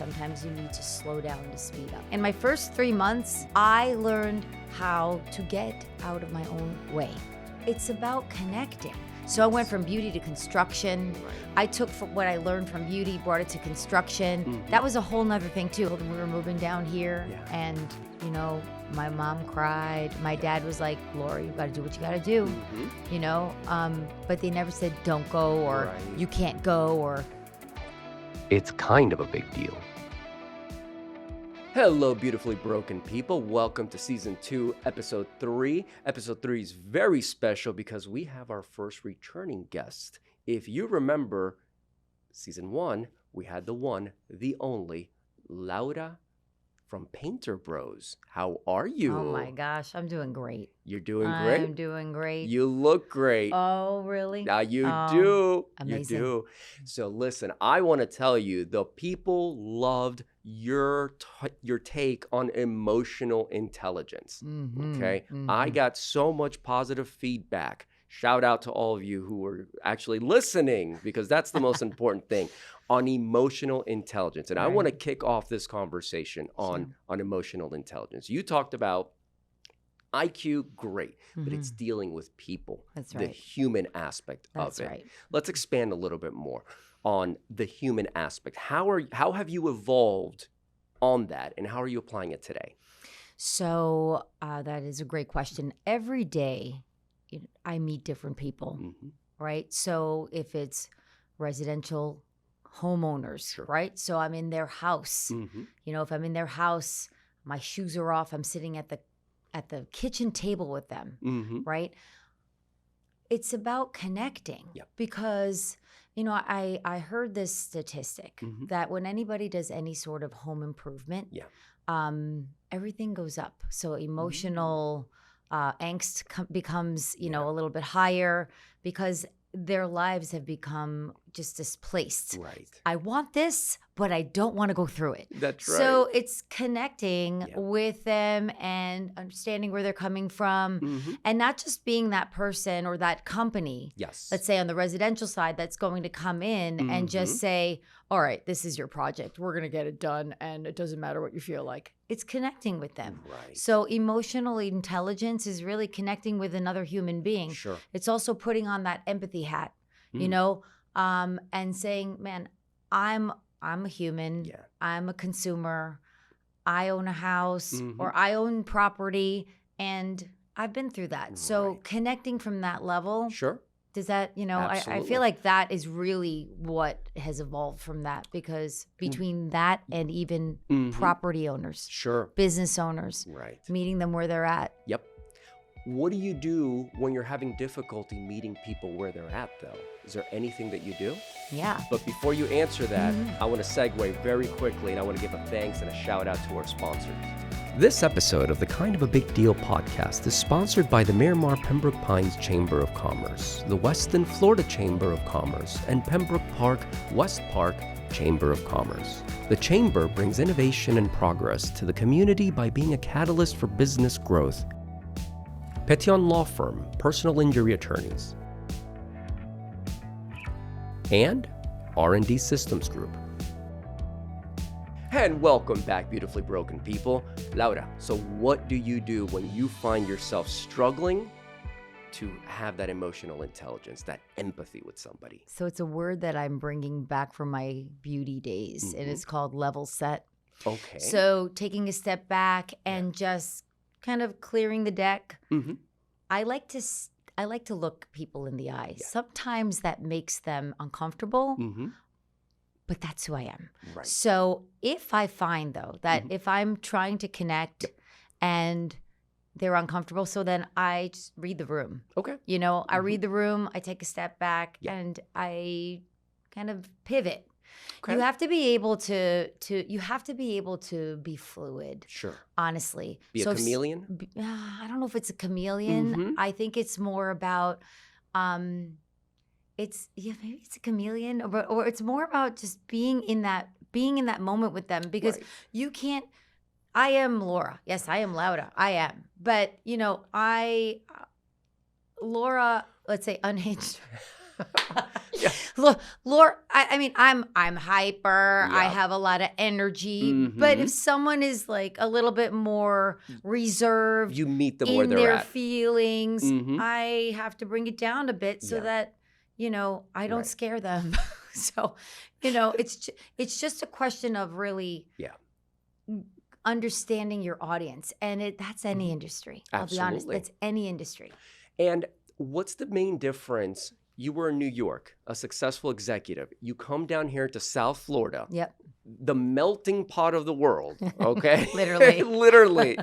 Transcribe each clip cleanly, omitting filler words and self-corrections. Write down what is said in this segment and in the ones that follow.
sometimes you need to slow down to speed up. In my first 3 months, I learned how to get out of my own way. It's about connecting. So I went from beauty to construction. Right. I took what I learned from beauty, brought it to construction. That was a whole nother thing too. When we were moving down here and, my mom cried. My dad was like, Laura, you got to do what you got to do, but they never said don't go or you can't go or. It's kind of a big deal. Hello, beautifully broken people. Welcome to Season 2, Episode 3. Episode 3 is very special because we have our first returning guest. If you remember, Season 1, we had the one, the only, Laura from Painter Bros. How are you? Oh my gosh, I'm doing great. You're doing great? I'm doing great. You look great. Oh, really? Now you do. Amazing. You do. So listen, I want to tell you, the people loved your take on emotional intelligence. Okay? I got so much positive feedback. Shout out to all of you who were actually listening, because that's the most important thing, on emotional intelligence. And I want to kick off this conversation on emotional intelligence. You talked about IQ, great, but it's dealing with people. That's right. The human aspect of it. Right. Let's expand a little bit more on the human aspect. How have you evolved on that, and how are you applying it today? So that is a great question. Every day, I meet different people, right? So if it's residential homeowners, right? So I'm in their house. If I'm in their house, my shoes are off. I'm sitting at the kitchen table with them, right? It's about connecting because, I heard this statistic that when anybody does any sort of home improvement, everything goes up. So emotional angst becomes, a little bit higher because their lives have become just displaced. Right. I want this, but I don't want to go through it. That's right. So it's connecting with them and understanding where they're coming from and not just being that person or that company. Yes. Let's say on the residential side that's going to come in and just say, all right, this is your project. We're going to get it done and it doesn't matter what you feel like. It's connecting with them. Right. So emotional intelligence is really connecting with another human being. Sure. It's also putting on that empathy hat, and saying, man, I'm a human. Yeah. I'm a consumer. I own a house or I own property, and I've been through that. Right. So connecting from that level. Sure. Does that, I feel like that is really what has evolved from that, because between that and even property owners, business owners, meeting them where they're at. Yep. What do you do when you're having difficulty meeting people where they're at, though? Is there anything that you do? Yeah. But before you answer that, I want to segue very quickly, and I want to give a thanks and a shout out to our sponsors. This episode of the Kind of a Big Deal podcast is sponsored by the Miramar Pembroke Pines Chamber of Commerce, the Weston Florida Chamber of Commerce, and Pembroke Park, West Park Chamber of Commerce. The Chamber brings innovation and progress to the community by being a catalyst for business growth. Petion Law Firm, personal injury attorneys. And R&D Systems Group. And welcome back, beautifully broken people. Laura, so what do you do when you find yourself struggling to have that emotional intelligence, that empathy with somebody? So it's a word that I'm bringing back from my beauty days, and it's called level set. Okay. So taking a step back and just kind of clearing the deck. I like to look people in the eye. Yeah. Sometimes that makes them uncomfortable. But that's who I am. Right. So if I find, though, that if I'm trying to connect and they're uncomfortable, so then I just read the room. Okay. I read the room, I take a step back, and I kind of pivot. Okay. You have to be able to be fluid. Sure. Honestly. Be a chameleon? I don't know if it's a chameleon. I think it's more about maybe it's a chameleon, or it's more about just being in that moment with them, because you can't. I am Laura. Yes, I am Laura. I am. But Laura, let's say unhinged. Yeah. Look, Laura, I mean, I'm hyper. I Yeah. have a lot of energy. But if someone is like a little bit more reserved You meet them where in they're their at. feelings, Mhm. I have to bring it down a bit so Yeah. that, I don't Right. scare them. So, it's just a question of really Yeah. understanding your audience. And that's any Mhm. industry. I'll be honest. Absolutely. That's any industry. And what's the main difference? You were in New York, a successful executive. You come down here to South Florida, Yep. the melting pot of the world, okay? Literally. Literally.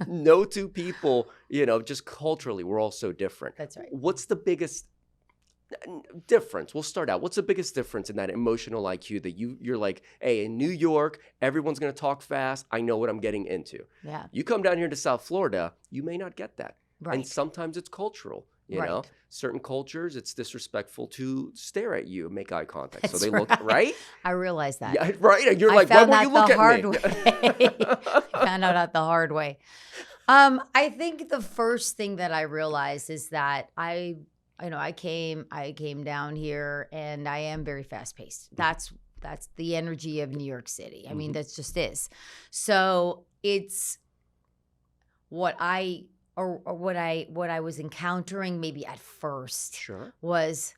No two people, just culturally, we're all so different. That's right. What's the biggest difference? We'll start out. What's the biggest difference in that emotional IQ that you're like, hey, in New York, everyone's going to talk fast. I know what I'm getting into. Yeah. You come down here to South Florida, you may not get that. Right. And sometimes it's cultural, Right. Certain cultures, it's disrespectful to stare at you and make eye contact. That's so they right. look, right? I realized that. Yeah, right. And you're I like, why found won't that you the look at hard me? way. I found out the hard way. I think the first thing that I realized is that I came down here and I am very fast paced. That's the energy of New York City. I mean, that's just is. So it's what I was encountering maybe at first Sure. was,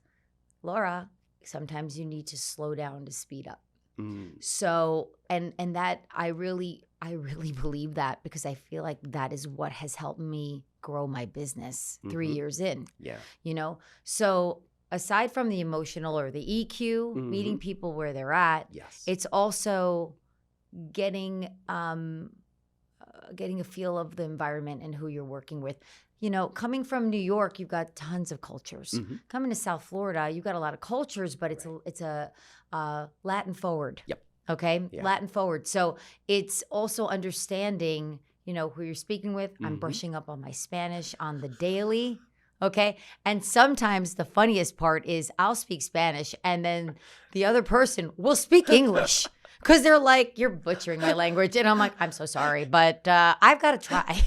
Laura, sometimes you need to slow down to speed up. Mm. So, and that I really believe that, because I feel like that is what has helped me grow my business 3 years in. Yeah. So aside from the emotional or the EQ, meeting people where they're at, Yes. it's also getting a feel of the environment and who you're working with. Coming from New York, you've got tons of cultures. Coming to South Florida, you've got a lot of cultures, but it's a Latin forward. Yep. Okay? Yeah. Latin forward. So it's also understanding, who you're speaking with. I'm brushing up on my Spanish on the daily. Okay? And sometimes the funniest part is I'll speak Spanish and then the other person will speak English. Because they're like, you're butchering my language. And I'm like, I'm so sorry, but I've got to try.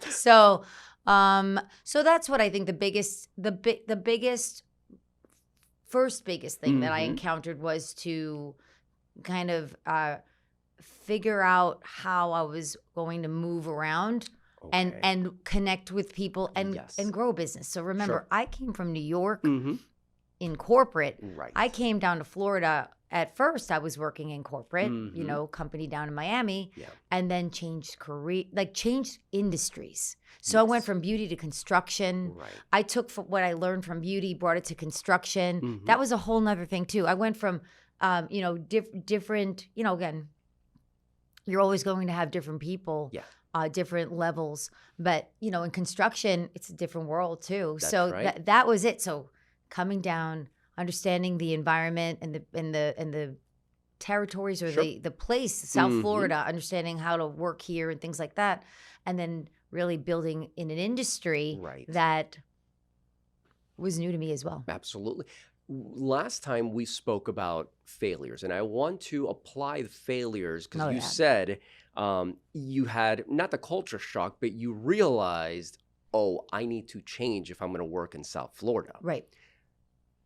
So that's what I think the first biggest thing that I encountered was to kind of figure out how I was going to move around and connect with people and grow a business. So remember, I came from New York in corporate. Right. I came down to Florida. At first, I was working in corporate, company down in Miami, and then changed industries. So I went from beauty to construction. Right. I took what I learned from beauty, brought it to construction. That was a whole nother thing too. I went from, different, again, you're always going to have different people, different levels. But, in construction, it's a different world too. That's so right. That was it. So coming down, understanding the environment and the territories or the place, South Florida, understanding how to work here and things like that, and then really building in an industry that was new to me as well. Absolutely. Last time we spoke about failures, and I want to apply the failures because you said you had not the culture shock, but you realized, I need to change if I'm going to work in South Florida. Right.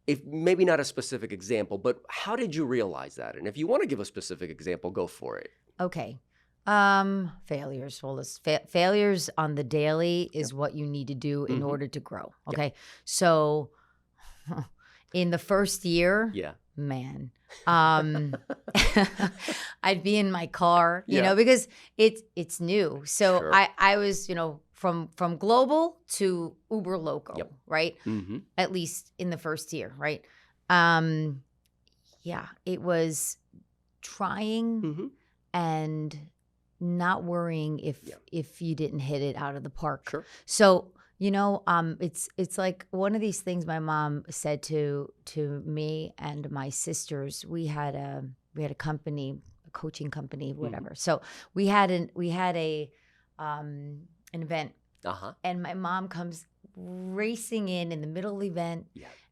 If maybe not a specific example, but how did you realize that? And if you want to give a specific example, go for it. Okay. Failures. Well, failures on the daily is what you need to do in order to grow. Okay. So in the first year, man, I'd be in my car, you know, because it's new. So I was, from global to uber local, right? At least in the first year, right? It was trying and not worrying if you didn't hit it out of the park. Sure. So, it's like one of these things my mom said to me and my sisters. We had a company, a coaching company, whatever. So we had an event, and my mom comes racing in the middle of the event,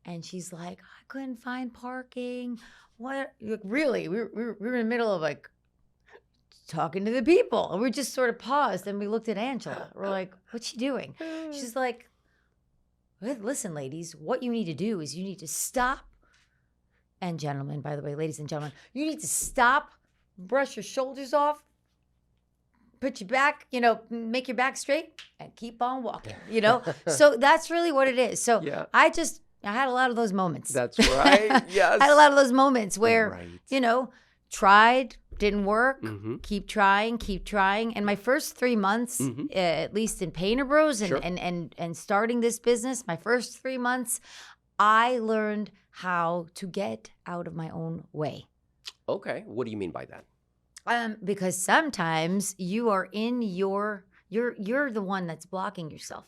and she's like, I couldn't find parking. What? Really? We were in the middle of talking to the people, and we just sort of paused and we looked at Angela. We're like, what's she doing? She's like, listen, ladies, what you need to do is you need to stop. And gentlemen, by the way, ladies and gentlemen, you need to stop, brush your shoulders off, put your back, make your back straight and keep on walking, So that's really what it is. So Yeah. I had a lot of those moments. That's right. Yes. I had a lot of those moments where, Right. Tried, didn't work, Mm-hmm. keep trying. And my first 3 months, at least in Painter Bros and, Sure. and starting this business, my first 3 months, I learned how to get out of my own way. Okay. What do you mean by that? Because sometimes you are in you're the one that's blocking yourself.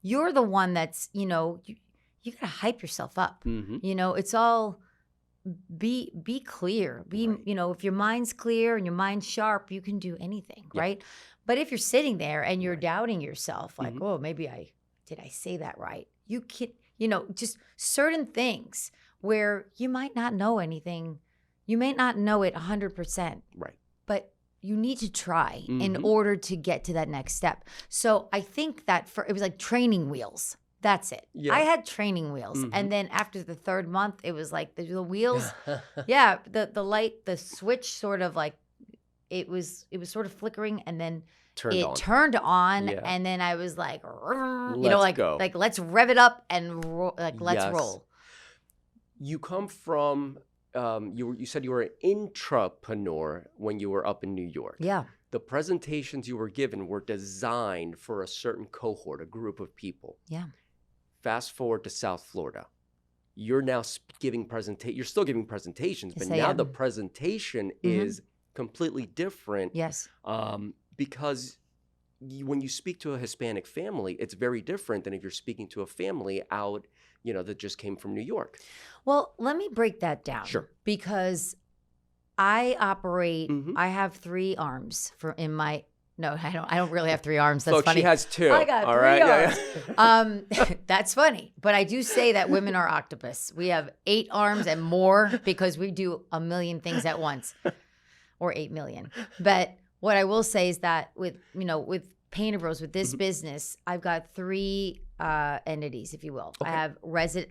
You're the one that's, you gotta hype yourself up. Mm-hmm. It's all be clear. Right. If your mind's clear and your mind's sharp, you can do anything, right? But if you're sitting there and you're doubting yourself, like, oh, maybe did I say that right? You can, just certain things where you might not know anything. You may not know it 100%. Right. But you need to try in order to get to that next step. So I think that it was like training wheels. That's it. Yeah. I had training wheels. And then after the 3rd month, it was like the wheels. The light, the switch sort of like, it was sort of flickering and then turned on. Yeah. And then I was like, Let's go. like let's rev it up and let's roll. You come from, you said you were an intrapreneur when you were up in New York. Yeah. The presentations you were given were designed for a certain cohort, a group of people. Yeah. Fast forward to South Florida. You're now you're still giving presentations, Yes, but I now am. the presentation is completely different. Yes. Because when you speak to a Hispanic family, it's very different than if you're speaking to a family out, that just came from New York. Well, let me break that down. Sure. Because I operate, I have 3 arms no, I don't really have 3 arms. That's Folks, funny. she has 2. I got all 3 right? arms. That's funny. But I do say that women are octopus. We have 8 arms and more because we do a million things at once, or 8 million. But what I will say is that with Painter Bros, with this business, I've got 3 entities, if you will. Okay. I have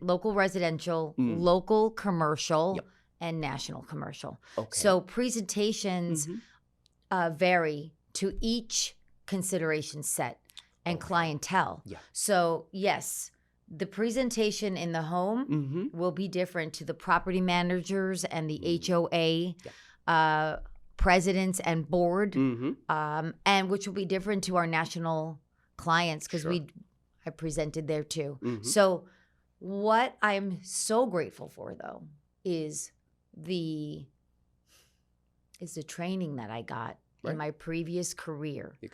local residential, local commercial, and national commercial. Okay. So presentations vary to each consideration set and clientele. Yeah. So yes, the presentation in the home will be different to the property managers and the HOA presidents and board, and which will be different to our national clients because I presented there too. So what I'm so grateful for though is the training that I got in my previous career. The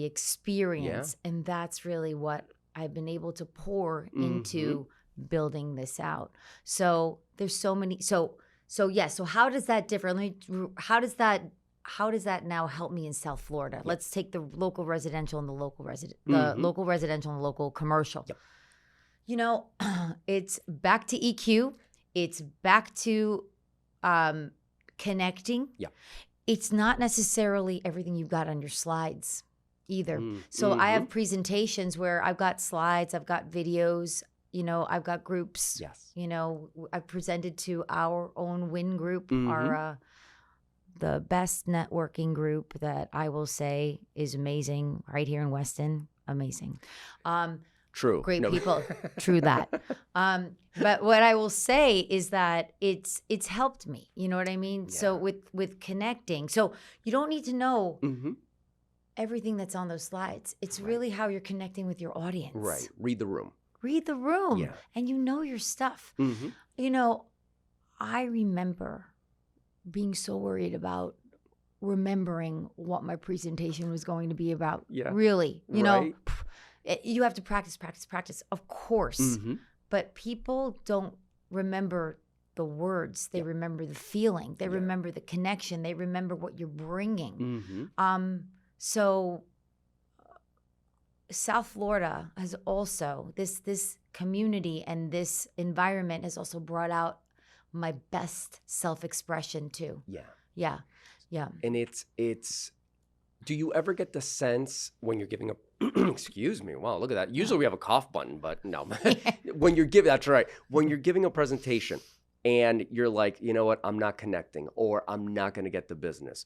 experience. And that's really what I've been able to pour into building this out. So there's so many. So how does that differ? How does that now help me in South Florida? Let's take the local residential and the local local residential and the local commercial. It's back to EQ. It's back to connecting. Yeah. It's not necessarily everything you've got on your slides either. So I have presentations where I've got slides, I've got videos, I've got groups. Yes. I've presented to our own WIN group, the best networking group that I will say is amazing right here in Weston. Amazing. True. Great people. True that. But what I will say is that it's helped me. You know what I mean? Yeah. So with connecting. So you don't need to know everything that's on those slides. It's really how you're connecting with your audience. Right. Read the room. Read the room. Yeah. And your stuff. I remember being so worried about remembering what my presentation was going to be about. Yeah. Really. Right. You have to practice, of course. But people don't remember the words. They remember the feeling. They remember the connection. They remember what you're bringing. So South Florida has also, this community and this environment has also brought out my best self-expression too. Yeah. And it's do you ever get the sense when you're giving a Excuse me. Wow, look at that. Usually we have a cough button, but no. When you're giving, that's right. When you're giving a presentation and you're like, you know what, I'm not connecting, or I'm not going to get the business.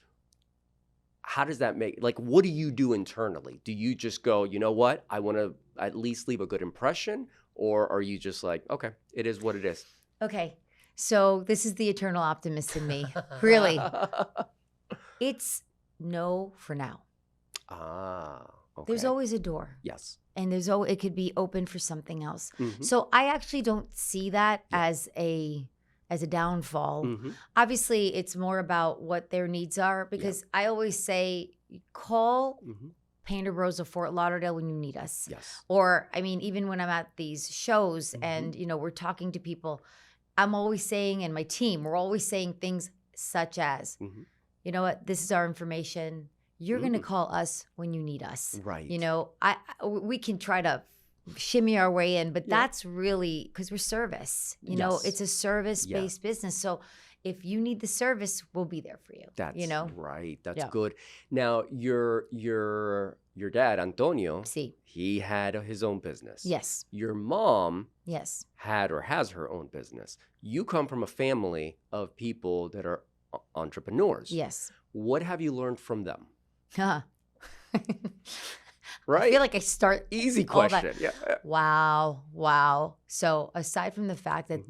How does that make, like, what do you do internally? Do you just go, you know what, I want to at least leave a good impression? Or are you just like, okay, it is what it is? Okay. So this is the eternal optimist in me. Really. It's no for now. Okay. There's always a door. Yes. And it could be open for something else. Mm-hmm. So I actually don't see that as a downfall. Mm-hmm. Obviously, it's more about what their needs are, because I always say, call Painter Bros of Fort Lauderdale when you need us. Yes. Or, I mean, even when I'm at these shows and, you know, we're talking to people, I'm always saying, and my team, we're always saying things such as, you know what, this is our information. You're going to call us when you need us. Right. You know, we can try to shimmy our way in, but that's really because we're service. You know, it's a service-based business. So if you need the service, we'll be there for you. That's right. That's Yeah. good. Now, your dad, Antonio, he had his own business. Yes. Your mom Yes. had or has her own business. You come from a family of people that are entrepreneurs. Yes. What have you learned from them? Right? I feel like I start easy question. Yeah. Wow. So aside from the fact that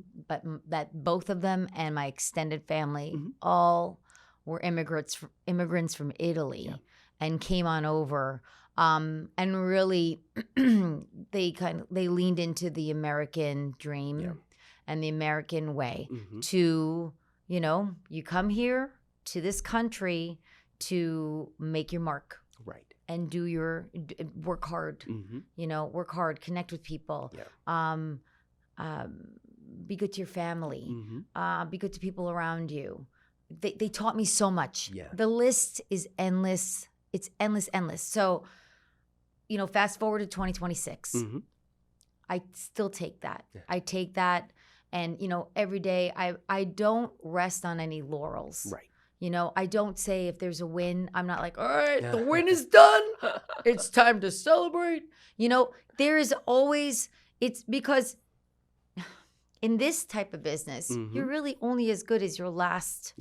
that both of them and my extended family all were immigrants from Italy and came on over, and really they leaned into the American dream and the American way to, you know, you come here to this country to make your mark. Right. And work hard, you know, work hard, connect with people, be good to your family, be good to people around you. They taught me so much. Yeah. The list is endless. It's endless. So, you know, fast forward to 2026. I still take that. Yeah. I take that. And, you know, every day I don't rest on any laurels. Right. You know, I don't say if there's a win, I'm not like, all right, the win is done. It's time to celebrate. You know, there is always, it's because in this type of business, you're really only as good as your last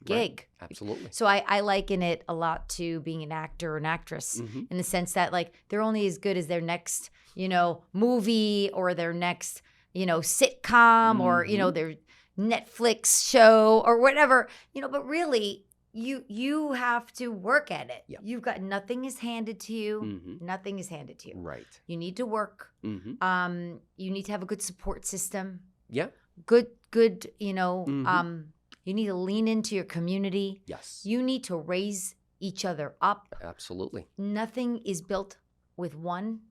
gig. Right. Absolutely. So I liken it a lot to being an actor or an actress in the sense that, like, they're only as good as their next, you know, movie or their next, you know, sitcom or, you know, their Netflix show or whatever, you know, but really you have to work at it. Yep. You've got, nothing is handed to you. Nothing is handed to you. Right. You need to work. You need to have a good support system. Yeah. Good, you know, you need to lean into your community. Yes. You need to raise each other up. Absolutely. Nothing is built with one.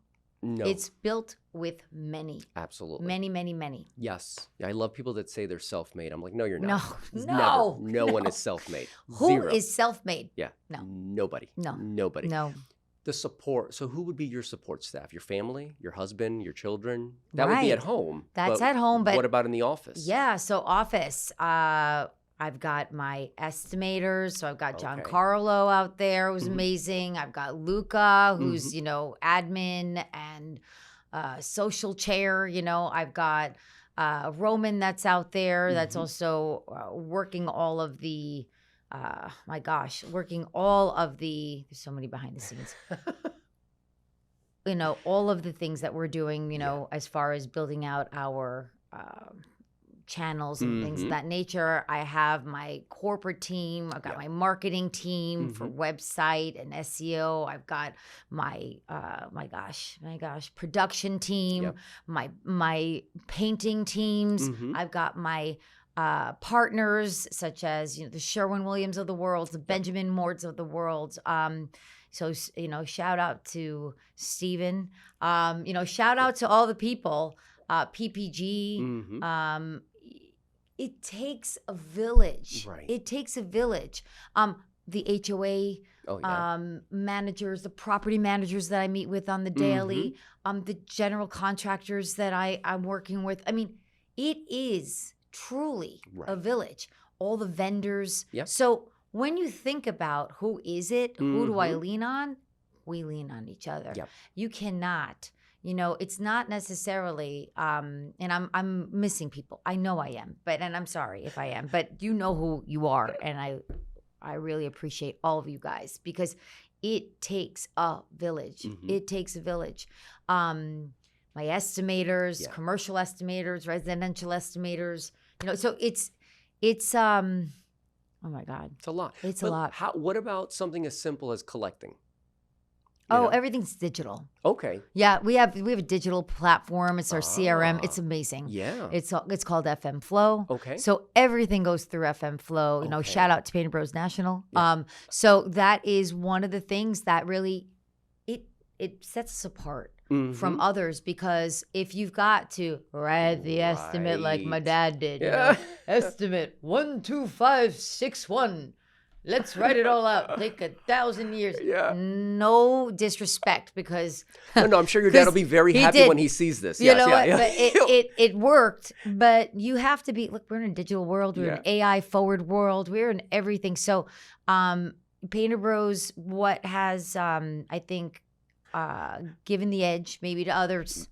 No. It's built with many. Absolutely. Many. Yes. I love people that say they're self-made. I'm like, no, you're not. No. No one is self-made. Who is self-made? Yeah. No. Nobody. No. Nobody. No. The support. So who would be your support staff? Your family, your husband, your children? That would be at home. That's at home. But what about in the office? Yeah. So office. I've got my estimators. So I've got Giancarlo out there, who's amazing. I've got Luca, who's, you know, admin and social chair. You know, I've got Roman that's out there that's also working all of the, there's so many behind the scenes. You know, all of the things that we're doing, you know, as far as building out our channels and things of that nature. I have my corporate team. I've got my marketing team for website and SEO. I've got my production team, my painting teams. I've got my partners such as, you know, the Sherwin-Williams of the world, the Benjamin Moores of the world. So, you know, shout out to Steven. You know, shout out to all the people, PPG. It takes a village. Right. It takes a village. The HOA managers, the property managers that I meet with on the daily, the general contractors that I'm working with. I mean, it is truly a village. All the vendors. Yep. So when you think about who is it, who do I lean on? we lean on each other. Yep. You cannot, it's not necessarily, and I'm missing people. I know I am, and I'm sorry if I am, but you know who you are. And I really appreciate all of you guys, because it takes a village. Mm-hmm. It takes a village. My estimators, commercial estimators, residential estimators, so it's oh my God. It's a lot. It's a lot. What about something as simple as collecting? Everything's digital. Okay. Yeah, we have a digital platform. It's our CRM. It's amazing. Yeah. It's called FM Flow. Okay. So everything goes through FM Flow. Okay. Shout out to Painter Bros National. Yeah. So that is one of the things that really it sets us apart from others, because if you've got to write the estimate like my dad did, estimate 12561. Let's write it all out. Take 1,000 years. Yeah. No disrespect, because no, I'm sure your dad will be very happy when he sees this. You know what? But it worked. But you have to be. Look, we're in a digital world. We're in an AI forward world. We're in everything. So, Painter Bros, what has I think given the edge maybe to others,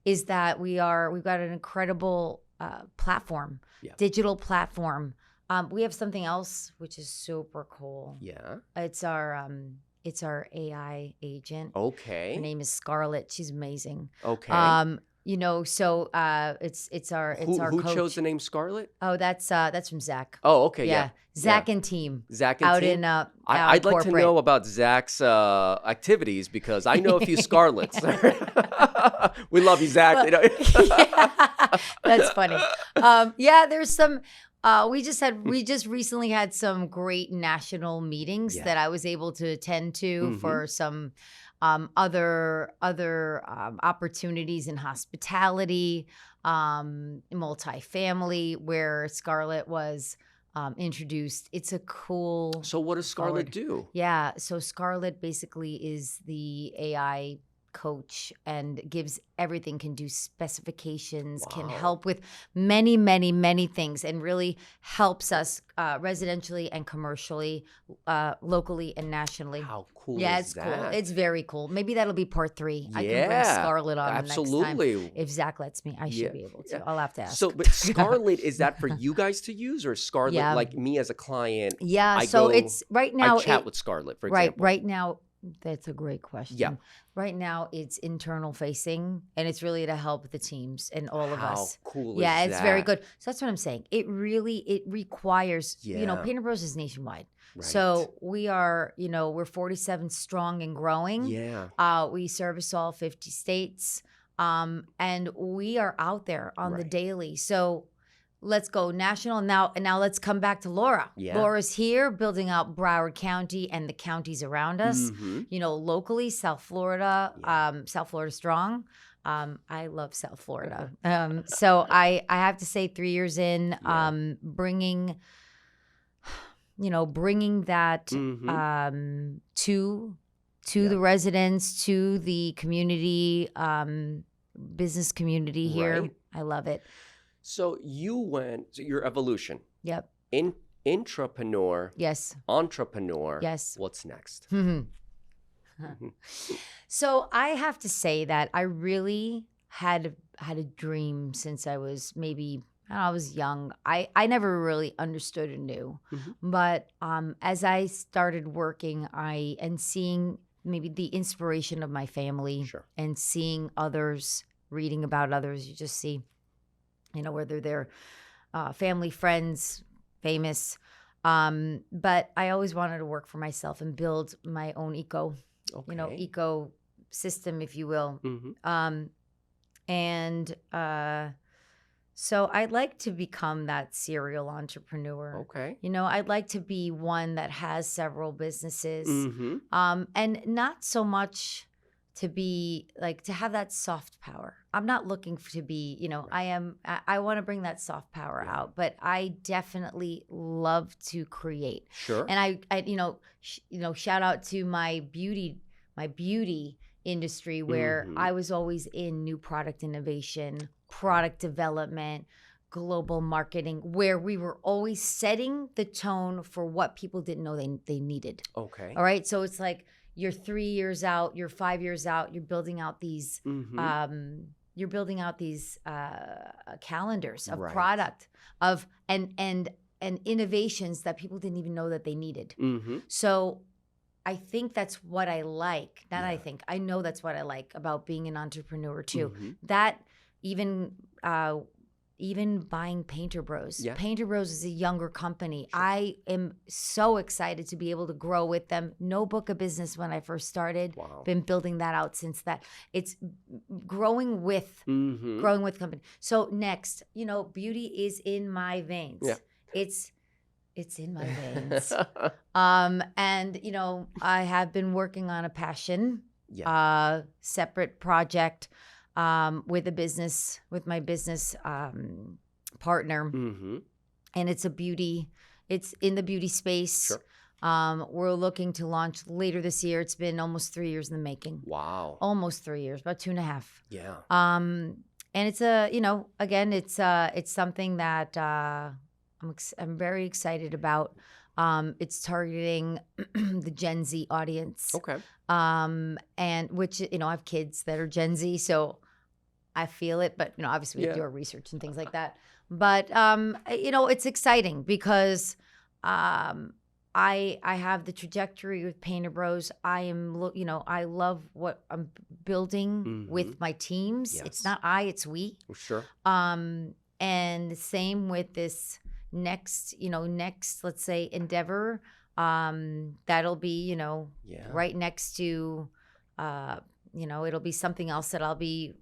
is that we've got an incredible platform, digital platform. We have something else which is super cool. Yeah. It's our AI agent. Okay. Her name is Scarlett. She's amazing. Okay. So it's our who coach. chose the name Scarlett? Oh, that's from Zach. Oh, okay. Yeah. Zach and team. Zach and out team. I'd like to know about Zach's activities, because I know a few Scarletts. We love you, Zach. That's funny. There's some. We just recently had some great national meetings that I was able to attend to for some other opportunities in hospitality, multifamily, where Scarlett was introduced. It's a cool. So what does Scarlett do? Yeah, so Scarlett basically is the AI coach and gives everything, can do specifications, can help with many, many, many things, and really helps us residentially and commercially, locally and nationally. How cool is it's that? Cool. It's very cool. Maybe that'll be part 3. I can bring Scarlett on absolutely. next time. If Zach lets me, I should be able to. I'll have to ask. So, but Scarlett, is that for you guys to use, or Scarlett, like me as a client? Yeah, it's right now. I chat with Scarlett, for example. Right now. That's a great question. Yeah. Right now, it's internal facing, and it's really to help the teams and all of us. How cool is that? Yeah, it's very good. So that's what I'm saying. It requires, Painter Bros is nationwide. Right. So we are, we're 47 strong and growing. Yeah. We service all 50 states, and we are out there on the daily. So let's go national now. Let's come back to Laura. Yeah. Laura's here building out Broward County and the counties around us. Locally, South Florida, South Florida strong. I love South Florida. So I have to say, 3 years in, bringing that to the residents, to the community, business community here. Right. I love it. So your evolution. Yep. Intrapreneur. Yes. Entrepreneur. Yes. What's next? So I have to say that I really had a dream since I was I was young. I never really understood or knew. But as I started working, and seeing maybe the inspiration of my family, and seeing others, reading about others, you just see, whether they're family, friends, famous. But I always wanted to work for myself and build my own ecosystem, if you will. So I'd like to become that serial entrepreneur. Okay. I'd like to be one that has several businesses, and not so much to be to have that soft power. I'm not looking to be, I want to bring that soft power out, but I definitely love to create. Sure. And I shout out to my beauty industry, where I was always in new product innovation, product development, global marketing where we were always setting the tone for what people didn't know they needed. Okay. All right. So it's like you're 3 years out, you're 5 years out, you're building out these calendars of Right. product of and innovations that people didn't even know that they needed. So I think that's what I like. I know that's what I like about being an entrepreneur too. That even buying Painter Bros. Yeah. Painter Bros is a younger company. Sure. I am so excited to be able to grow with them. No book of business when I first started. Wow. Been building that out since that. It's growing with company. So next, beauty is in my veins. Yeah. It's in my veins. And I have been working on a passion, separate project. With my business partner, and it's in the beauty space. Sure. We're looking to launch later this year. It's been almost 3 years in the making. Wow. Almost 3 years, about 2.5. Yeah. And it's it's something that I'm very excited about. It's targeting the Gen Z audience. Okay. And which, I have kids that are Gen Z, so I feel it, but, obviously we do our research and things like that. But, it's exciting because, I have the trajectory with Painter Bros. I love what I'm building with my teams. Yes. It's not it's we. Sure. And the same with this next, let's say endeavor. That'll be, right next to, it'll be something else that I'll be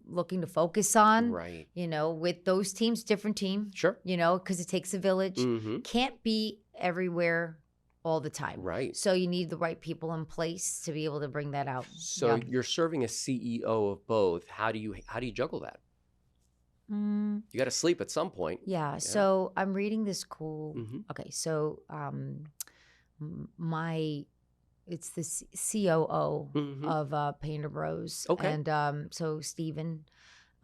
looking to focus on. Right. With those teams, different team. Sure. Because it takes a village. Can't be everywhere all the time. Right. So you need the right people in place to be able to bring that out. So you're serving as CEO of both. How do you juggle that? You got to sleep at some point. Yeah. So I'm reading this cool. Okay. So it's the COO of Painter Bros. Okay. And so Steven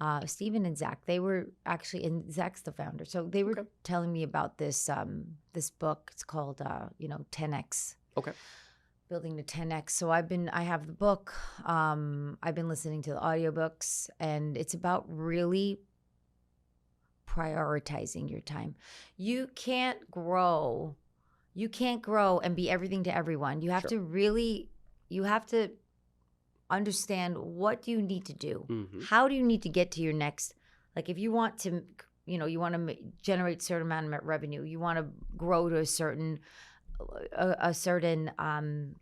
and Zach, they were actually, and Zach's the founder. So they were telling me about this this book. It's called 10X. Okay. Building to 10X. So I have the book. I've been listening to the audiobooks, and it's about really prioritizing your time. You can't grow and be everything to everyone. You have to understand what do you need to do. How do you need to get to your next, like if you want to, you want to generate a certain amount of revenue, you want to grow to a certain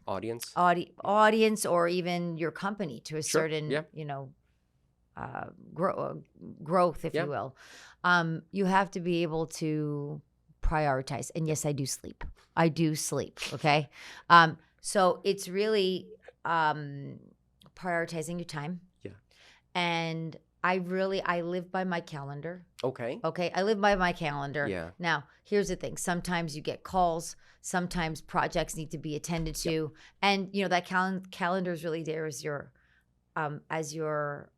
audience or even your company to a certain, growth, if you will. You have to be able to prioritize. And yes, I do sleep. Okay. So it's really prioritizing your time. Yeah. And I live by my calendar. Okay. I live by my calendar. Yeah. Now, here's the thing. Sometimes you get calls. Sometimes projects need to be attended to. And, that calendar is really there as your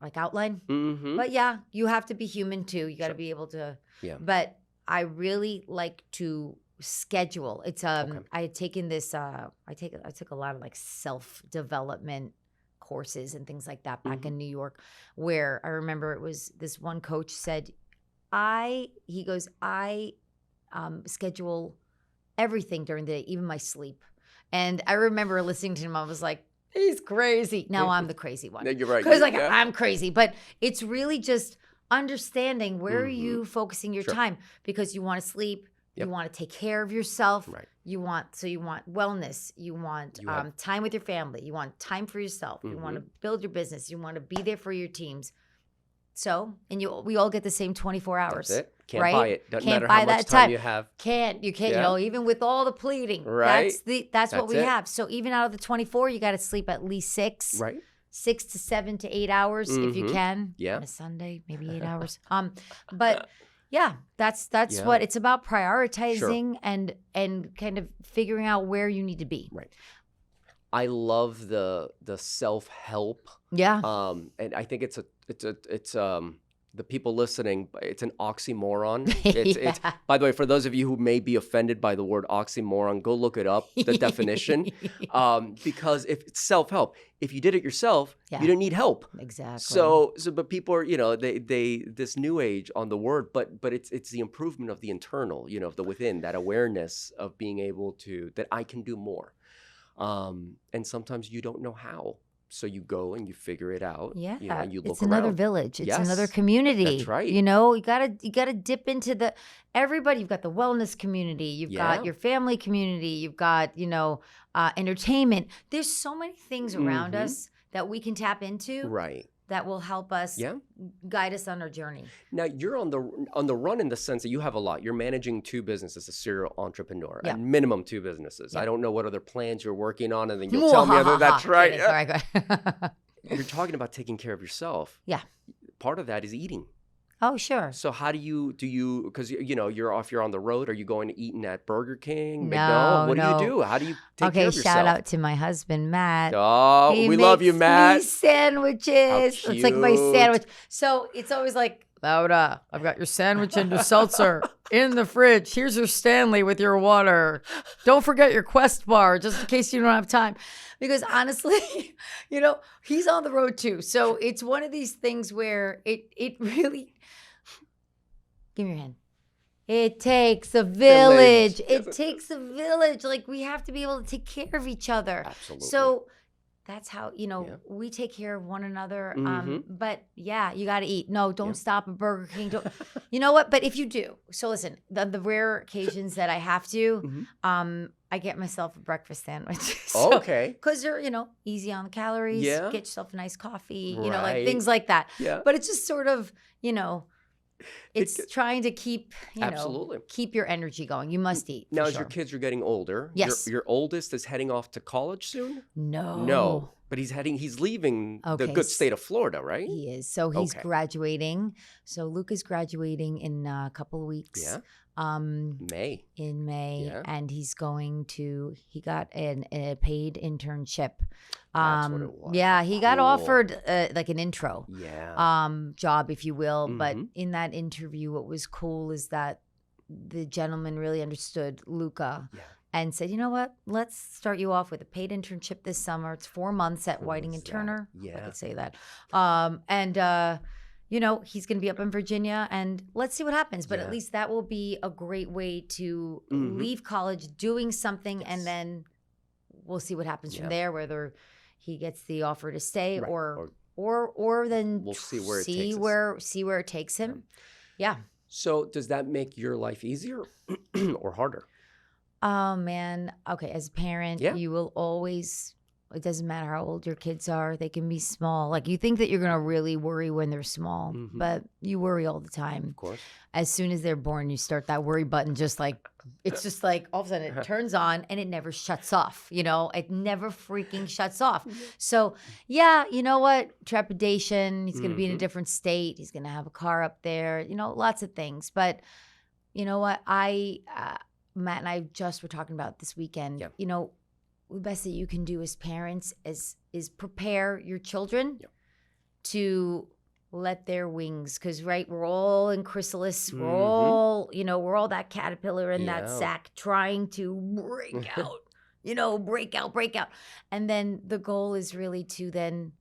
like outline. But yeah, you have to be human too. You got to be able to. Yeah. But I really like to schedule. It's I had taken this. I took a lot of like self-development courses and things like that back in New York, where I remember it was this one coach said, I schedule everything during the day, even my sleep. And I remember listening to him. I was like, he's crazy. Now I'm the crazy one. No, you're right. Because I'm crazy. But it's really just understanding where are you focusing your time, because you want to sleep. Yep. You want to take care of yourself. Right. You want wellness. You want time with your family. You want time for yourself. You want to build your business. You want to be there for your teams. So, and we all get the same 24 hours. That's it. Can't buy it. Doesn't matter how much time you have. You can't, even with all the pleading. Right. That's what we have. So even out of the 24, you got to sleep at least 6. Right. 6 to 7 to 8 hours if you can. Yeah. On a Sunday, maybe 8 hours. But yeah, that's what it's about, prioritizing and kind of figuring out where you need to be. Right. I love the self-help. Yeah. And I think it's the people listening, it's an oxymoron. Yeah. It's by the way, for those of you who may be offended by the word oxymoron, go look it up, the definition. Because if it's self-help, if you did it yourself, Yeah. you didn't need help. Exactly. So but people are, they this new age on the word, but it's the improvement of the internal, of the within, that awareness of being able to, that I can do more. And sometimes you don't know how. So you go and you figure it out. Yeah, And you look it's another around. village. It's Yes, another community. that's right. You gotta dip into everybody. You've got the wellness community. You've got your family community. You've got entertainment. There's so many things around us that we can tap into. Right. That will help us guide us on our journey. Now you're on the run in the sense that you have a lot. You're managing 2 businesses, a serial entrepreneur, and minimum 2 businesses. I don't know what other plans you're working on, and then you'll tell me whether that's right. Kidding. All right, go ahead. You're talking about taking care of yourself. Yeah. Part of that is eating. Oh, sure. So how do you, because you're on the road, are you going to eating at Burger King? No, What do you do? How do you take care of yourself? Shout out to my husband, Matt. Oh, we love you, Matt. Me sandwiches. It's like my sandwich. So it's always like, Laura, I've got your sandwich and your seltzer in the fridge. Here's your Stanley with your water. Don't forget your Quest bar, just in case you don't have time. Because honestly, he's on the road too. So it's one of these things where it really, give me your hand. It takes a village. It takes a village. Like, we have to be able to take care of each other. Absolutely. So that's how, we take care of one another. But yeah, you got to eat. No, don't stop at Burger King. Don't, you know what? But if you do, so listen, the rare occasions that I have to, I get myself a breakfast sandwich. Okay. Because they're, easy on the calories. Yeah. Get yourself a nice coffee, Right. like things like that. Yeah. But it's just sort of, it's trying to keep, Absolutely. keep your energy going. You must eat. Now, as your kids are getting older, Yes. your oldest is heading off to college soon? No. But he's leaving the Okay, good state of Florida, right? He is. So he's Okay. graduating. So Luke is graduating in a couple of weeks. Yeah. In May. Yeah. And he got a paid internship. That's what it was. Yeah, he got Cool. offered like an intro Yeah. job, if you will. But in that interview, what was cool is that the gentleman really understood Luca. Yeah. And said, you know what? Let's start you off with a paid internship this summer. It's 4 months at Cool Whiting is and that? Turner. Yeah. I could say that. He's going to be up in Virginia, and let's see what happens. But at least that will be a great way to leave college doing something, and then we'll see what happens from there, whether he gets the offer to stay or then we'll see where it takes him. Yeah. So does that make your life easier or harder? Oh, man. Okay. As a parent, you will always, it doesn't matter how old your kids are. They can be small. Like, you think that you're going to really worry when they're small, but you worry all the time. Of course. As soon as they're born, you start that worry button, it's just like all of a sudden it turns on and it never shuts off. It never freaking shuts off. So yeah, you know what? Trepidation. He's going to be in a different state. He's going to have a car up there, lots of things. But you know what? Matt and I just were talking about this weekend. The best that you can do as parents is prepare your children to let their wings, because we're all in chrysalis. We're all, we're all that caterpillar in that sack trying to break out, break out. And then the goal is really to then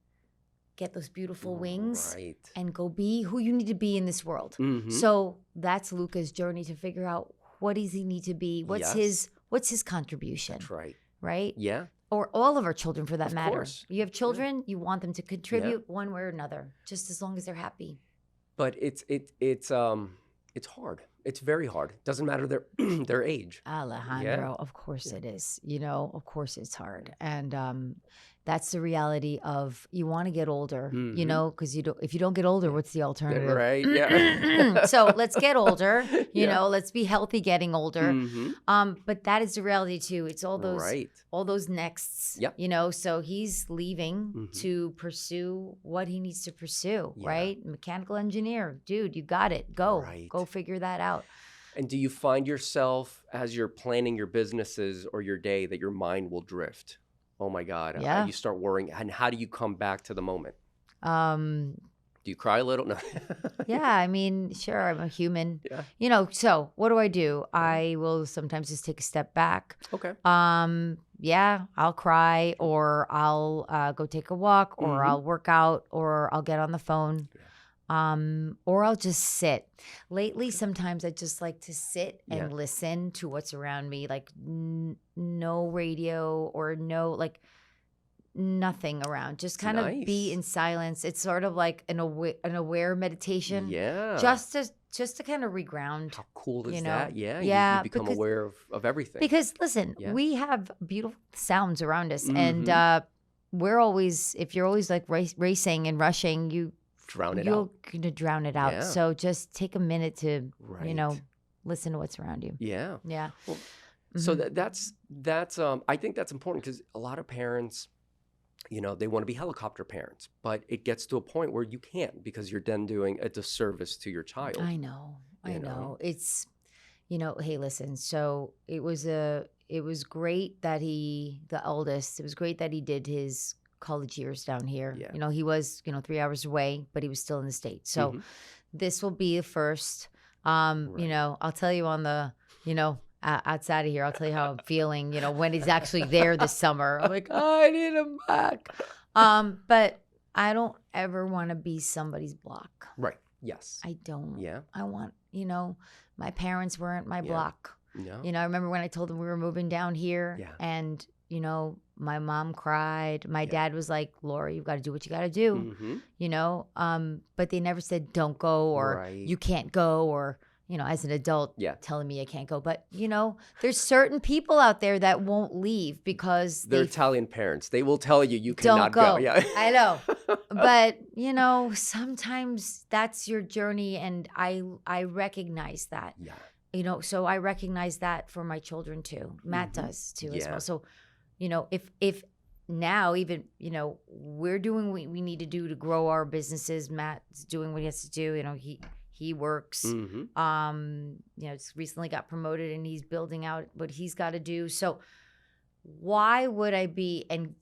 get those beautiful wings and go be who you need to be in this world. So that's Luca's journey to figure out, what does he need to be? What's his contribution? That's right. Right? Yeah. Or all of our children, for that matter. Course. You have children, you want them to contribute one way or another, just as long as they're happy. But it's hard. It's very hard. Doesn't matter their age. Alejandro, of course it is. Of course it's hard. And that's the reality of, you want to get older, because if you don't get older, what's the alternative? Right. Yeah. So let's get older, let's be healthy getting older. But that is the reality too. It's all those nexts, so he's leaving to pursue what he needs to pursue, right? Mechanical engineer, dude, you got it. Go figure that out. And do you find yourself, as you're planning your businesses or your day, that your mind will drift? Oh my God. Yeah. You start worrying. And how do you come back to the moment? Do you cry a little? No. Yeah, I mean, sure, I'm a human. Yeah. So what do? I will sometimes just take a step back. Okay. Yeah, I'll cry, or I'll go take a walk, or I'll work out, or I'll get on the phone. Or I'll just sit. Lately, sometimes I just like to sit and listen to what's around me, like no radio or nothing around. Just kind of be in silence. It's sort of like an aware meditation. Yeah. Just to kind of reground. How cool is that? Yeah. Yeah. You become aware of everything. Because listen, we have beautiful sounds around us, and we're always, if you're always like racing and rushing, you're going to drown it out. Yeah. So just take a minute to, listen to what's around you. Yeah. Yeah. Well, so that's I think that's important, because a lot of parents, they want to be helicopter parents, but it gets to a point where you can't, because you're then doing a disservice to your child. I know. It's, hey, listen, so it was great that the eldest, it was great that he did his college years down here. Yeah. He was, 3 hours away, but he was still in the States. So this will be the first, I'll tell you on the, outside of here, I'll tell you how I'm feeling, when he's actually there this summer. I'm like, I need him back. But I don't ever want to be somebody's block. Right. Yes. I don't. Yeah. I want, my parents weren't my block. No. I remember when I told them we were moving down here, and, my mom cried. My dad was like, Laura, you've got to do what you got to do, but they never said don't go, or you can't go, or, as an adult telling me I can't go. But, there's certain people out there that won't leave because they're Italian parents. They will tell you cannot go. Yeah. I know. But, sometimes that's your journey, and I recognize that. Yeah. So I recognize that for my children too. Matt does too as well. So, if now even, we're doing what we need to do to grow our businesses, Matt's doing what he has to do. He works, just recently got promoted, and he's building out what he's got to do. So why would I be and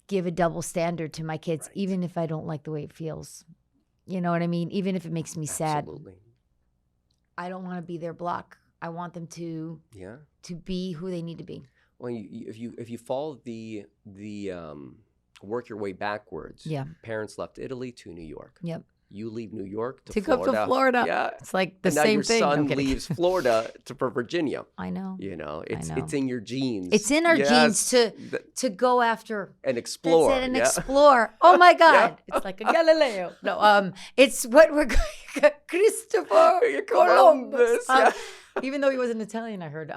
give a double standard to my kids, even if I don't like the way it feels? You know what I mean? Even if it makes me sad. Absolutely. I don't want to be their block. I want them to be who they need to be. Well, if you follow the work your way backwards. Parents left Italy to New York. Yep. You leave New York to Florida. Go to Florida. Yeah. It's like the same thing. Now your son leaves Florida for Virginia. I know. It's in your genes. It's in our genes to go after and explore. That's it, and explore. Oh my God. It's like a Galileo. No, it's what we're going Christopher Columbus. Even though he wasn't Italian, I heard.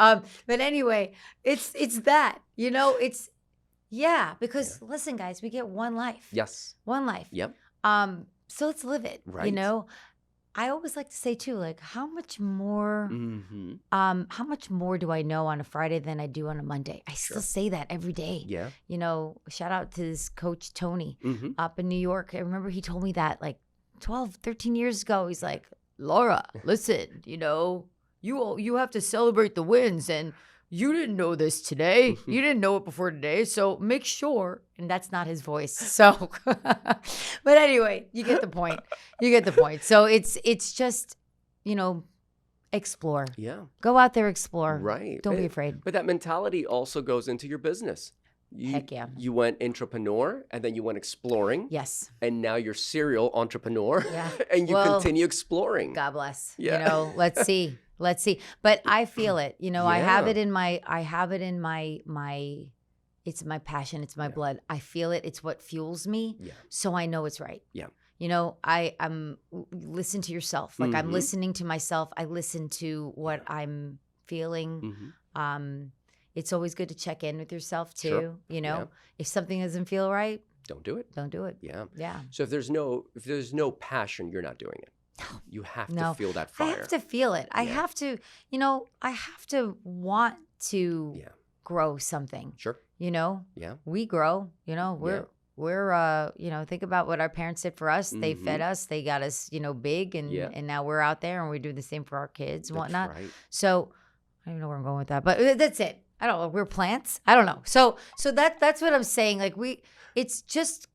But anyway, it's that. Because listen, guys, we get one life. Yes. One life. Yep. So let's live it. Right. I always like to say too, like, how much more do I know on a Friday than I do on a Monday? I still say that every day. Yeah. Shout out to this coach, Tony, up in New York. I remember he told me that like 12, 13 years ago. He's like, Laura, listen, you have to celebrate the wins, and you didn't know this today. You didn't know it before today. So make sure. And that's not his voice. So, but anyway, you get the point. So it's just, explore. Yeah. Go out there, explore. Right. Don't be afraid. But that mentality also goes into your business. Heck yeah. You went entrepreneur, and then you went exploring. Yes. And now you're serial entrepreneur. Yeah. And you continue exploring. God bless. Yeah. Let's see. But I feel it. I have it in my it's my passion. It's my blood. I feel it. It's what fuels me. Yeah. So I know it's right. Yeah. I'm listen to yourself. Like I'm listening to myself. I listen to what I'm feeling. It's always good to check in with yourself too. Sure. If something doesn't feel right, don't do it. Don't do it. Yeah. Yeah. So if there's no passion, you're not doing it. You have to feel that fire. I have to feel it. I have to, I have to want to grow something. Sure. Yeah. We grow, we're think about what our parents did for us. They fed us, they got us, big, and now we're out there and we do the same for our kids and whatnot. Right. So I don't even know where I'm going with that, but that's it. I don't know. We're plants. I don't know. So that's what I'm saying. Like it's just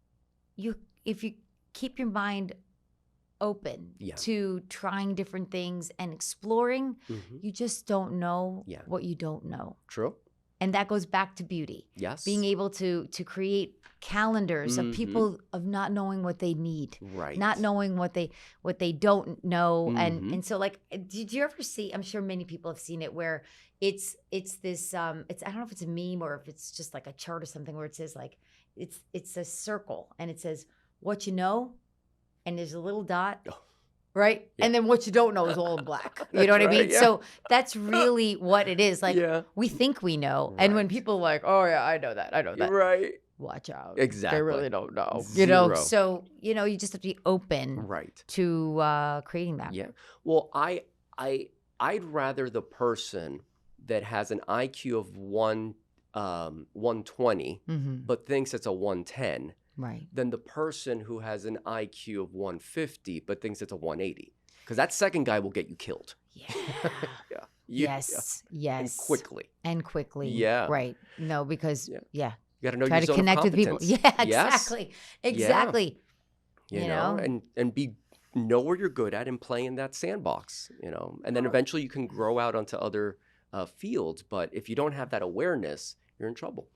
if you keep your mind open Yeah. to trying different things and exploring, you just don't know what you don't know. True. And that goes back to beauty. Yes. Being able to create calendars of people of not knowing what they need. Right. Not knowing what they don't know. And so like, did you ever see, I'm sure many people have seen it, where it's this I don't know if it's a meme or if it's just like a chart or something, where it says like it's a circle and it says what you know, and there's a little dot. Right? Yeah. And then what you don't know is all in black. You know what I mean? Yeah. So that's really what it is. Like, we think we know. Right. And when people are like, oh, yeah, I know that. Right. Watch out. Exactly. They really don't know. Zero. You know? So, you know, you just have to be open to creating that. Yeah. Well, I'd rather the person that has an IQ of 120, but thinks it's a 110. Right. Than the person who has an IQ of 150 but thinks it's a 180. Because that second guy will get you killed. Yeah. Yes. And quickly. Yeah. Right. No, because, You got to know try your to zone connect of with people. Yeah, exactly. Yes. Exactly. Yeah. You know? And know where you're good at and play in that sandbox, you know. And then eventually you can grow out onto other fields. But if you don't have that awareness, you're in trouble.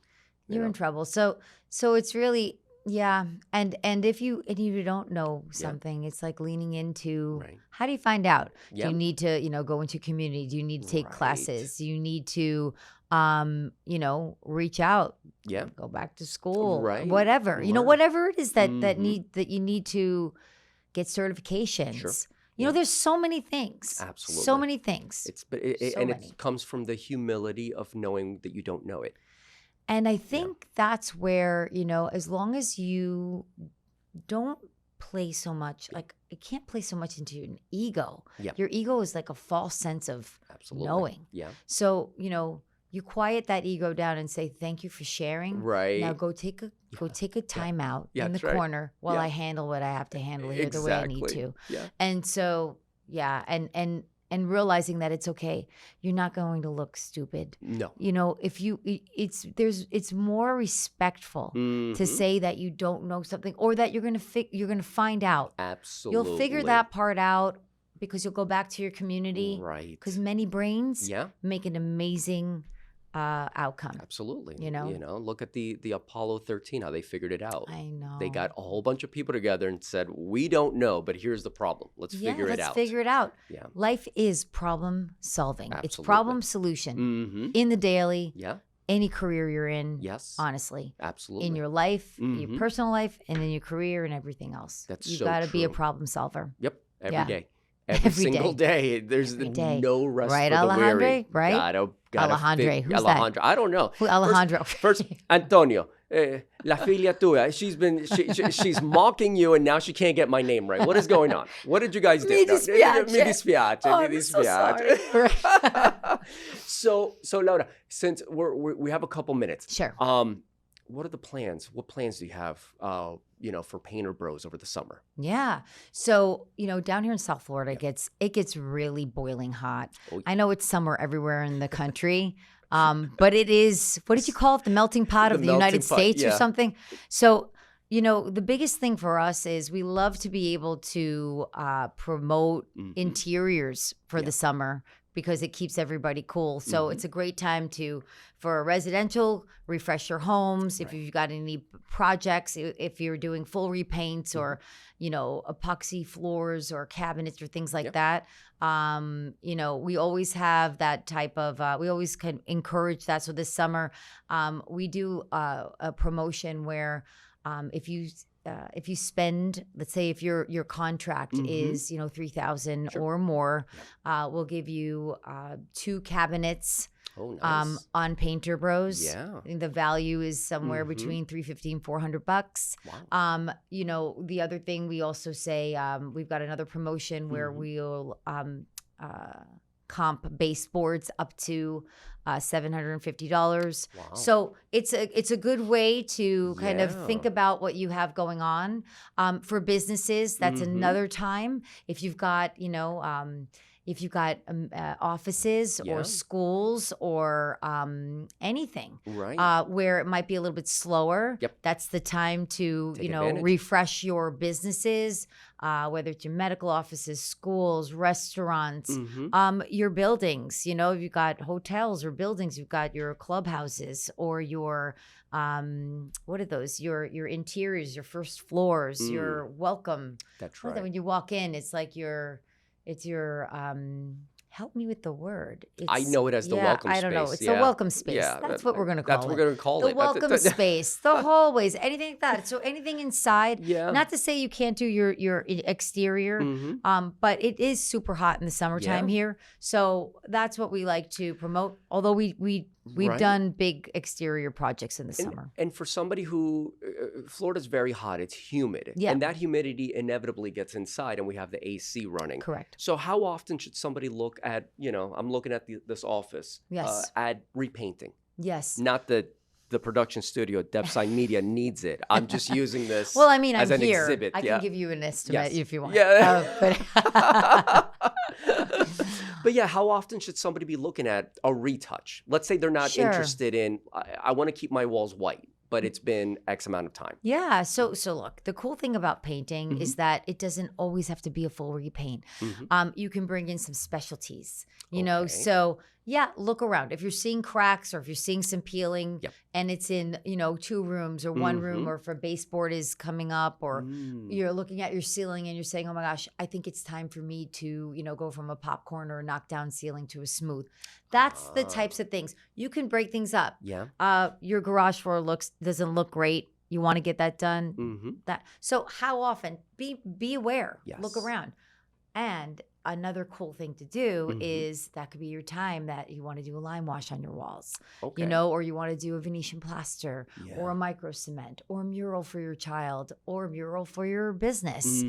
You're in trouble. So it's really... Yeah. And if you don't know something, it's like leaning into how do you find out? Do you need to, go into community? Do you need to take classes? Do you need to, reach out? Yeah. Go back to school. Right. Whatever. Whatever it is that you need to get certifications. Sure. You know, there's so many things. Absolutely. So many things. It comes from the humility of knowing that you don't know it. And I think that's where, as long as you don't play so much, like you can't play so much into an ego. Yep. Your ego is like a false sense of knowing. Yeah. So, you quiet that ego down and say, thank you for sharing. Right. Now go take a time out in the corner while I handle what I have to handle here the way I need to. Yeah. And so, and realizing that it's okay. You're not going to look stupid. No. If it's more respectful to say that you don't know something, or that you're gonna find out. Absolutely. You'll figure that part out because you'll go back to your community. Right. Because many brains make an amazing outcome. Absolutely. Look at the Apollo 13, how they figured it out. I know. They got a whole bunch of people together and said, we don't know, but here's the problem. Let's figure it out. Let's figure it out. Yeah. Life is problem solving. Absolutely. It's problem solution in the daily. Yeah. Any career you're in. Yes. Honestly. Absolutely. In your life, your personal life, and in your career and everything else. That's you so got to be a true. problem solver. Yep. Every day. Every single day. There's no rest for the Alejandro, weary. Right? Alejandro. Who's that? I don't know. Who, Alejandro? First Antonio. La figlia tua. She's mocking you, and now she can't get my name right. What is going on? What did you guys do? Mi dispiace. Mi I'm so sorry. So Laura, since we have a couple minutes. Sure. What are the plans? What plans do you have, for Painter Bros over the summer? Yeah. So, down here in South Florida, it gets really boiling hot. Oh. I know it's summer everywhere in the country, but it is, what did you call it? The melting pot of the United States or something? So, the biggest thing for us is we love to be able to promote interiors for the summer, because it keeps everybody cool. So it's a great time for a residential, refresh your homes. If you've got any projects, if you're doing full repaints or, epoxy floors or cabinets or things like that. We always have that type of, we always can encourage that. So this summer, we do a promotion where if you spend, let's say if your contract is, $3,000 or more, we'll give you 2 cabinets on Painter Bros. Yeah. The value is somewhere between $350 and $400. Wow. The other thing we also say, we've got another promotion where we'll comp baseboards up to $750. Wow. So it's a good way to kind of think about what you have going on. For businesses, that's another time. If you've got, if you've got offices or schools or anything, right, where it might be a little bit slower, that's the time to, refresh your businesses, whether it's your medical offices, schools, restaurants, your buildings. You've got hotels or buildings, you've got your clubhouses or your what are those? Your interiors, your first floors, your welcome. That's right. When you walk in, it's like it's your help me with the word. I know it as the welcome space. I don't know. It's a welcome space. Yeah, that's what we're going to call it. That's what we're going to call it. The welcome space, the hallways, anything like that. So anything inside. Yeah. Not to say you can't do your exterior, but it is super hot in the summertime here. So that's what we like to promote. Although we've done big exterior projects in the summer. And for somebody who, Florida's very hot, it's humid. Yeah. And that humidity inevitably gets inside and we have the AC running. Correct. So how often should somebody look at, I'm looking at this office, at repainting? Yes. Not the production studio, DevSign Media needs it. I'm just using this well, I mean, as I'm an here. exhibit. I can give you an estimate if you want. Yeah. But yeah, how often should somebody be looking at a retouch? Let's say they're not interested in, I want to keep my walls white, but it's been X amount of time. Yeah. So look, the cool thing about painting is that it doesn't always have to be a full repaint. You can bring in some specialties, so look around. If you're seeing cracks or if you're seeing some peeling and it's in, 2 rooms or 1 room, or if a baseboard is coming up or you're looking at your ceiling and you're saying, oh my gosh, I think it's time for me to, go from a popcorn or a knockdown ceiling to a smooth. That's the types of things. You can break things up. Yeah. Your garage floor doesn't look great. You want to get that done. So how often? Be aware. Yes. Look around. And another cool thing to do is that could be your time that you want to do a lime wash on your walls, or you want to do a Venetian plaster or a micro cement or a mural for your child or a mural for your business.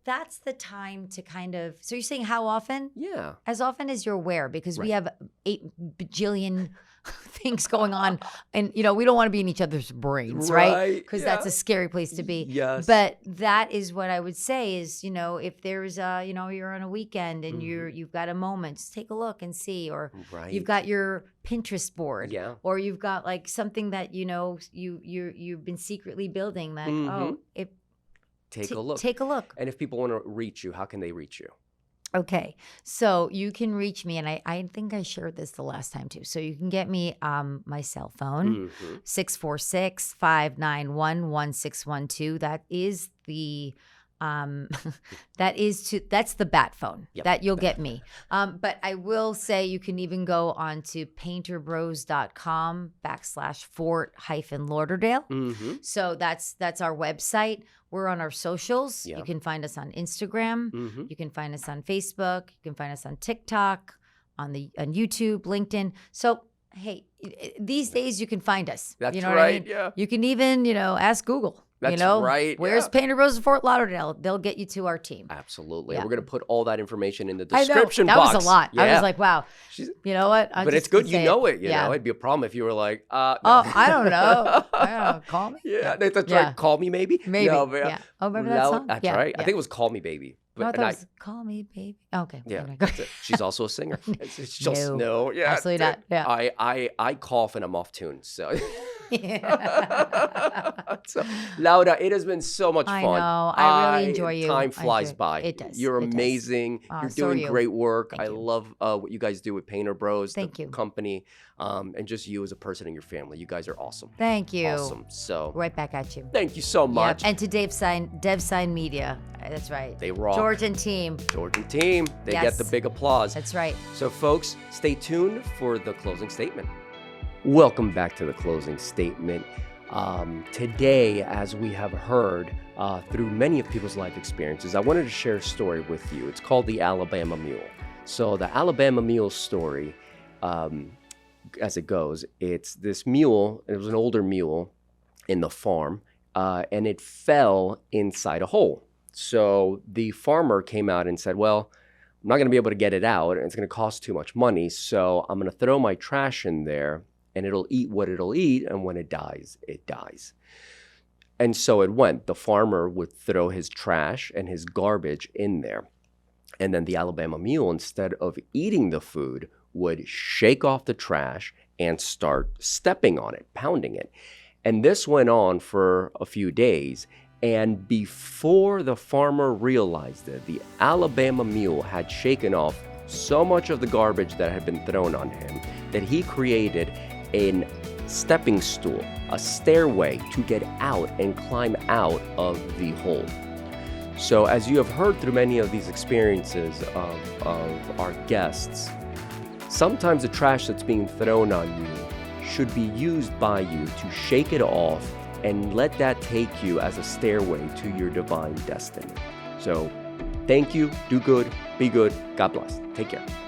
That's the time to kind of, so you're saying how often? Yeah. As often as you're aware, because we have 8 bajillion things going on and we don't want to be in each other's brains, right? Because that's a scary place to be. Yes. But that is what I would say is, if there's you're on a weekend and you've got a moment, just take a look and see, or you've got your Pinterest board, or you've got like something that you've been secretly building that take a look. Take a look. And if people want to reach you, how can they reach you? Okay, so you can reach me, and I think I shared this the last time too. So you can get me my cell phone, 646-591-1612. That is the that's the bat phone that you'll get me. But I will say you can even go on to painterbros.com/Fort-Lauderdale. So that's our website. We're on our socials. You can find us on Instagram. You can find us on Facebook. You can find us on TikTok, on YouTube, LinkedIn. So hey, these days you can find us. That's what right. I mean? Yeah. You can even ask Google. That's right. Where's Painter Bros of Fort Lauderdale? They'll get you to our team. Absolutely. Yeah. We're going to put all that information in the description box. That was a lot. Yeah. I was like, wow. You know what? But it's good you know it. You know, it'd be a problem if you were like, no. Oh, I don't know. Call me. Yeah. That's right. Call me, maybe. Maybe. No, yeah. Oh, remember that song? That's right. I think it was Call Me, Baby. But, no, I thought it was Call Me, Baby. Okay. Yeah. She's also a singer. It's just no. Yeah. Absolutely not. Yeah. I cough and I'm off tune. So. So, Laura, it has been so much fun. I know. I really enjoy you. Time flies by. It does. You're amazing. You're doing great work. I love what you guys do with Painter Bros, the company, and just you as a person and your family. You guys are awesome. Thank you. Awesome. So right back at you. Thank you so much. Yep. And to DevSign Media. That's right. They rock. George and team. They get the big applause. That's right. So folks, stay tuned for the closing statement. Welcome back to the closing statement. Today, as we have heard through many of people's life experiences, I wanted to share a story with you. It's called the Alabama Mule. So the Alabama Mule story, as it goes, it's this mule. It was an older mule in the farm, and it fell inside a hole. So the farmer came out and said, well, I'm not going to be able to get it out, and it's going to cost too much money, so I'm going to throw my trash in there, and it'll eat what it'll eat, and when it dies, it dies. And so it went. The farmer would throw his trash and his garbage in there. And then the Alabama Mule, instead of eating the food, would shake off the trash and start stepping on it, pounding it. And this went on for a few days. And before the farmer realized it, the Alabama Mule had shaken off so much of the garbage that had been thrown on him that he created a stepping stool, a stairway to get out and climb out of the hole. So as you have heard through many of these experiences of our guests, sometimes the trash that's being thrown on you should be used by you to shake it off and let that take you as a stairway to your divine destiny. So thank you, do good, be good, God bless. Take care.